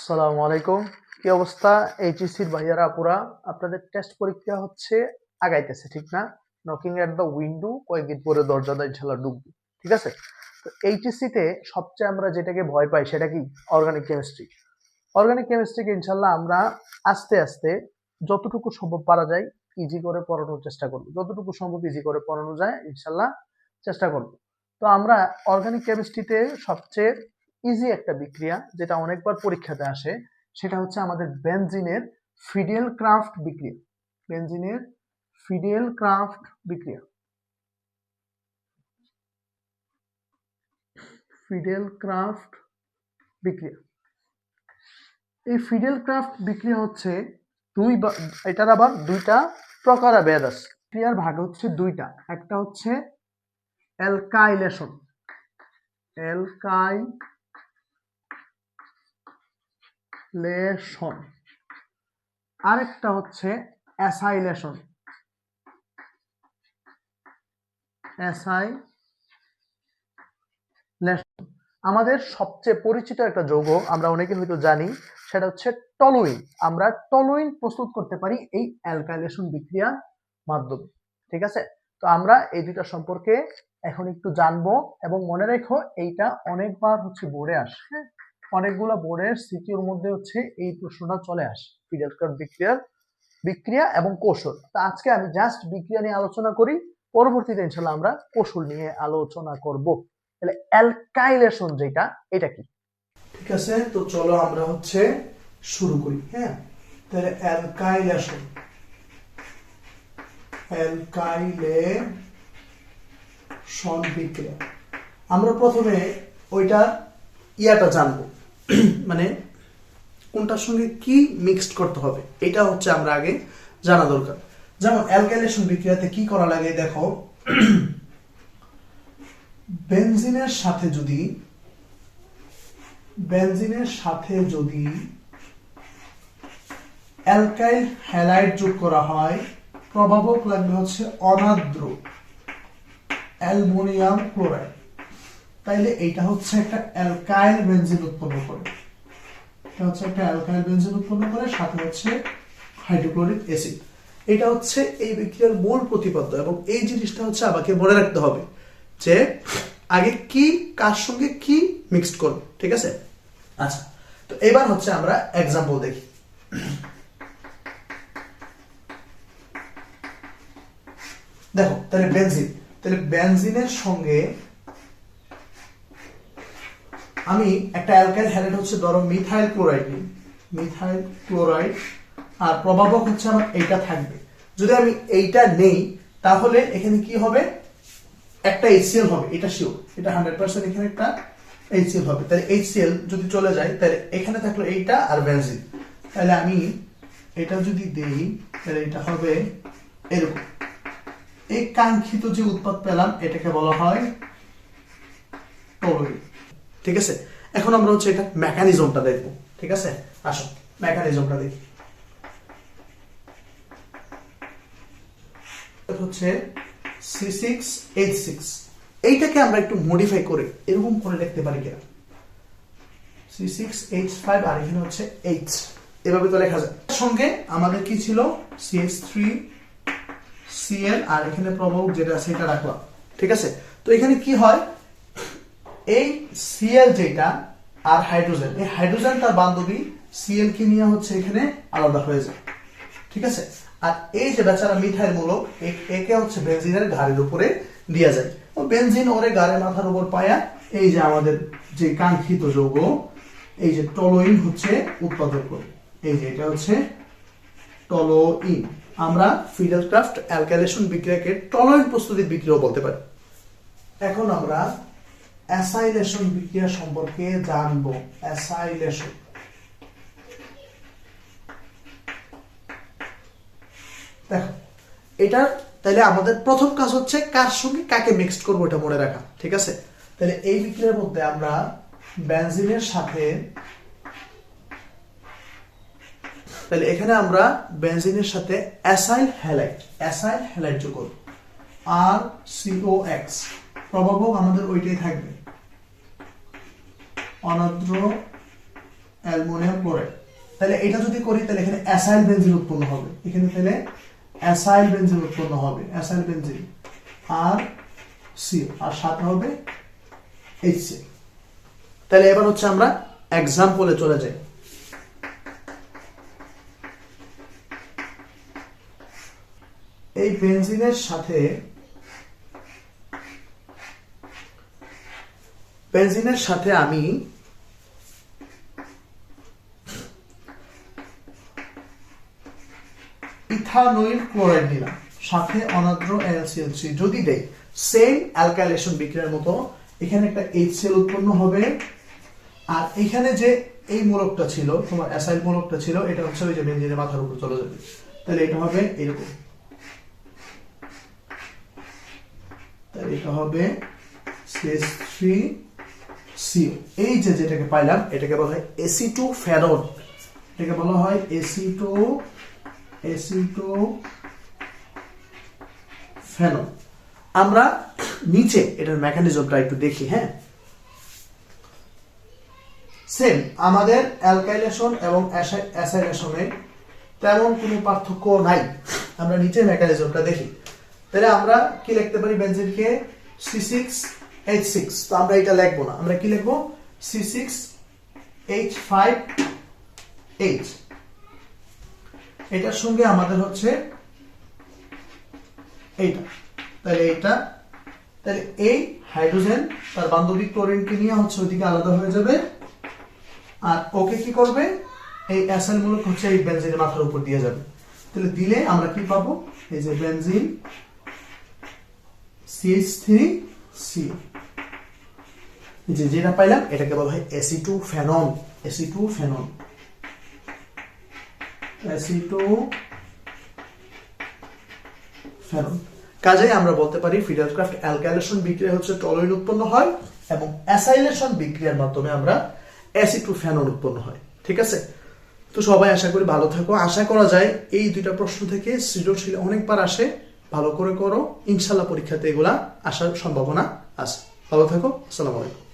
আসসালামু আলাইকুম। কি অবস্থা এইচএসসির ভাইয়ারা আপুরা? আপনাদের টেস্ট পরীক্ষা হচ্ছে আগাইতেছে, ঠিক না? নকিং এট দ্য উইন্ডো, কয়েকদিন পরে দরজাটা ইনশাল্লাহ ঢুকবে, ঠিক আছে? তো এইচএসসি তে সবচেয়ে আমরা যেটাকে ভয় পাই সেটা কি? Organic chemistry. অর্গানিক কেমিস্ট্রিকে ইনশাল্লাহ আমরা আস্তে আস্তে যতটুকু সম্ভব পারা যায় ইজি করে পড়ানোর চেষ্টা করবো, যতটুকু সম্ভব ইজি করে পড়ানো যায় ইনশাল্লাহ চেষ্টা করব। তো আমরা অর্গানিক কেমিস্ট্রিতে সবচেয়ে ইজি একটা বিক্রিয়া যেটা অনেকবার পরীক্ষাতে আসে সেটা হচ্ছে আমাদের বেনজিনের ফিডেল ক্রাফট বিক্রিয়া। বেনজিনের ফিডেল ক্রাফট বিক্রিয়া, ফিডেল ক্রাফট বিক্রিয়া। এই ফিডেল ক্রাফট বিক্রিয়া হচ্ছে এটার আবার দুইটা প্রকারভেদ আছে। বিক্রিয়ার ভাগ হচ্ছে দুইটা, একটা হচ্ছে অ্যালকাইলেশন, অ্যালকাইলেশন, আরেকটা হচ্ছে অ্যাসাইলেশন, অ্যাসাইলেশন। আমাদের সবচেয়ে পরিচিত একটা যৌগ আমরা অনেকে হয়তো জানি, সেটা হচ্ছে টলুইন। আমরা টলুইন প্রস্তুত করতে পারি এই অ্যালকাইলেশন বিক্রিয়ার মাধ্যমে, ঠিক আছে? তো আমরা এই দুইটা সম্পর্কে এখন একটু জানবো এবং মনে রেখো এইটা অনেকবার হচ্ছে বোর্ডে আসে, হ্যাঁ? অনেকগুলো বোর্ডের সিকিউর মধ্যে হচ্ছে এই প্রশ্নটা চলে আসে, ফিডেল ক্রাফট বিক্রিয়া এবং কৌশল। তো আজকে আমি জাস্ট বিক্রিয়া নিয়ে আলোচনা করি, পরবর্তীতে ইনশাল্লাহ আমরা কৌশল নিয়ে আলোচনা করব। তাহলে অ্যালকাইলেশন যেটা, এটা কি? ঠিক আছে, তো চলো আমরা হচ্ছে শুরু করি। হ্যাঁ, তাহলে অ্যালকাইলেশন, অ্যালকাইলেশন বিক্রিয়া। আমরা প্রথমে ওইটা ইয়াটা জানবো, মানে কোনটার সঙ্গে কি মিক্সড করতে হবে এটা হচ্ছে আমরা আগে জানা দরকার। যেমন অ্যালকাইলেশন বিক্রিয়াতে কি করা লাগে দেখো, বেনজিনের সাথে যদি অ্যালকাইল হ্যালাইড যোগ করা হয়, প্রভাবক লাগবে হচ্ছে অনাদ্র অ্যালুমিনিয়াম ক্লোরাইড। তাইলে এইটা হচ্ছে একটা অ্যালকাইল বেনজিন উৎপন্ন করে, এটা হচ্ছে একটা অ্যালকাইল বেনজিন উৎপন্ন করে, সাথে হচ্ছে হাইড্রোক্লোরিক অ্যাসিড। এটা হচ্ছে এই বিক্রিয়ার মূল প্রতিপাদ্য এবং এই জিনিসটা হচ্ছে আমাকে মনে রাখতে হবে যে আগে কি কার সঙ্গে কি মিক্সড করব, ঠিক আছে? আচ্ছা, তো এবার হচ্ছে আমরা এক্সাম্পল দেখি। দেখো, তাহলে বেনজিনের সঙ্গে আমি একটা অ্যালকাইল হ্যালাইড হচ্ছে ধরো মিথাইল ক্লোরাইড নিই, মিথাইল ক্লোরাইড, আর প্রভাবক হচ্ছে আমার এইটা থাকবে। যদি আমি এইটা নেই তাহলে এখানে কি হবে, একটা HCl হবে, এটা শিওর, এটা 100%। এখানে একটা HCl হবে, তাহলে HCl যদি চলে যায় তাহলে এখানে থাকলো এইটা আর বেনজিন। তাহলে আমি এটা যদি দেই তাহলে এটা হবে এরকম। এই কাঙ্ক্ষিত যে উৎপাদ পেলাম এটাকে বলা হয় টলুইন, ঠিক আছে? এখন আমরা হচ্ছে এটা মেকানিজমটা দেখব, ঠিক আছে? আসো মেকানিজমটা দেখি। হচ্ছে C6H6, এইটাকে আমরা একটু মডিফাই করে এরকম করে লিখতে পারি কিনা, C6H5 আর এখানে হচ্ছে H, এভাবে তো লেখা যায়। সঙ্গে আমাদের কি ছিল, CH3Cl আর এখানে প্রভাবক যেটা আছে এটা রাখলাম, ঠিক আছে? তো এখানে কি হয়, এই Cl যেটা আর হাইড্রোজেন, এই হাইড্রোজেন তার বান্ধবী Cl কে নিয়ে হচ্ছে এখানে আলাদা হয়ে যায়, ঠিক আছে? আর এই যে বেচারা মিথাইল মূলক, একে হচ্ছে বেনজিনের ঘাড়ের উপরে দেয়া যায়, ও বেনজিন ওরে গাড়ের মাথার উপর পায়া এই যে আমাদের যে কাঙ্ক্ষিত যৌগ এই যে টলুইন হচ্ছে উৎপাদন করে। এই যে এটা হচ্ছে টলুইন। আমরা ফিডেল ক্রাফট অ্যালকাইলেশন বিক্রিয়াকে টলুইন প্রস্তুতির বিক্রিয়াও বলতে পারি। এখন আমরা অ্যাসাইলেশন বিক্রিয়া সম্পর্কে জানবো। অ্যাসাইলেশন, দেখো এটা তাহলে আমাদের প্রথম কাজ হচ্ছে কার সঙ্গে কাকে মিক্সড করবো এটা মনে রাখা, ঠিক আছে? তাহলে এই বিক্রিয়ার মধ্যে আমরা বেনজিনের সাথে, তাহলে এখানে আমরা বেনজিনের সাথে অ্যাসাইল হ্যালাইড যোগ করব, আর COX, প্রভাবক আমাদের ওইটাই থাকবে, অনাদ্র অ্যালুমিনিয়াম ক্লোরাইড। তাহলে এটা যদি করি তাহলে এখানে অ্যাসাইল বেনজিন উৎপন্ন হবে, এখানে তাহলে অ্যাসাইল বেনজিন উৎপন্ন হবে, অ্যাসাইল বেনজিন আর সি আর সাথে হবে HCl। তাহলে এবার হচ্ছে আমরা এক্সাম্পলে চলে যাই। এই বেনজিনের সাথে আমি ইথানোইল ক্লোরাইড দিলাম, সাথে অনাদ্র LCl3 যদি দেই, সেম অ্যালকাইলেশন বিক্রিয়ার মতো এখানে একটা HCl উৎপন্ন হবে, আর এখানে যে এই মূলকটা ছিল, তোমার অ্যাসাইল মূলকটা ছিল, এটা হচ্ছে ওই যে বেনজিনের মাথার উপর চলে যাবে। তাহলে এটা হবে এরকম, তাহলে এটা হবে CH3CO। এই যে যেটাকে পাইলাম এটাকে বলা হয় Ac2 ফেনল, এটাকে বলা হয় Ac2 ফেনল। আমরা নিচে এটার মেকানিজমটা একটু দেখি। হ্যাঁ, সেম আমাদের অ্যালকাইলেশন এবং অ্যাসাইলেশনে তেমন কোনো পার্থক্য নাই। আমরা নিচে মেকানিজমটা দেখি। তাহলে আমরা কি লিখতে পারি? বেনজিনকে C6H6, তো আমরা এটা লিখবো না, আমরা কি লিখবো? C6H5H। এটার সঙ্গে আমাদের হচ্ছে এইটা, তাহলে এইটা, তাহলে এই হাইড্রোজেন তার বান্ধবী ক্লোরিনকে নিয়ে হচ্ছে ওইদিকে আলাদা হয়ে যাবে, আর ওকে কি করবে? এই অ্যাসাইল মূলক হচ্ছে এই বেনজিনের মাথার উপর দিয়ে যাবে। তাহলে দিলে আমরা কি পাবো? এই যে বেনজিন CH3CO, যে যেটা পাইলাম এটাকে বলা হয় Ac2 phenol, Ac2 phenol, Ac2 phenol. কাজেই আমরা বলতে পারি ফিডেলক্রাফট অ্যালকাইলেশন বিক্রিয়া হচ্ছে টলুইন উৎপন্ন হয়, এবং অ্যাসাইলেশন বিক্রিয়ার মাধ্যমে আমরা Ac2 ফেনল উৎপন্ন হয়। ঠিক আছে, তো সবাই আশা করি ভালো থাকো। আশা করা যায় এই দুইটা প্রশ্ন থেকে সৃজনশীল অনেকবার আসে, ভালো করে করো, ইনশাল্লাহ পরীক্ষাতে এগুলা আসার সম্ভাবনা আছে। ভালো থাকো, আসসালামু আলাইকুম।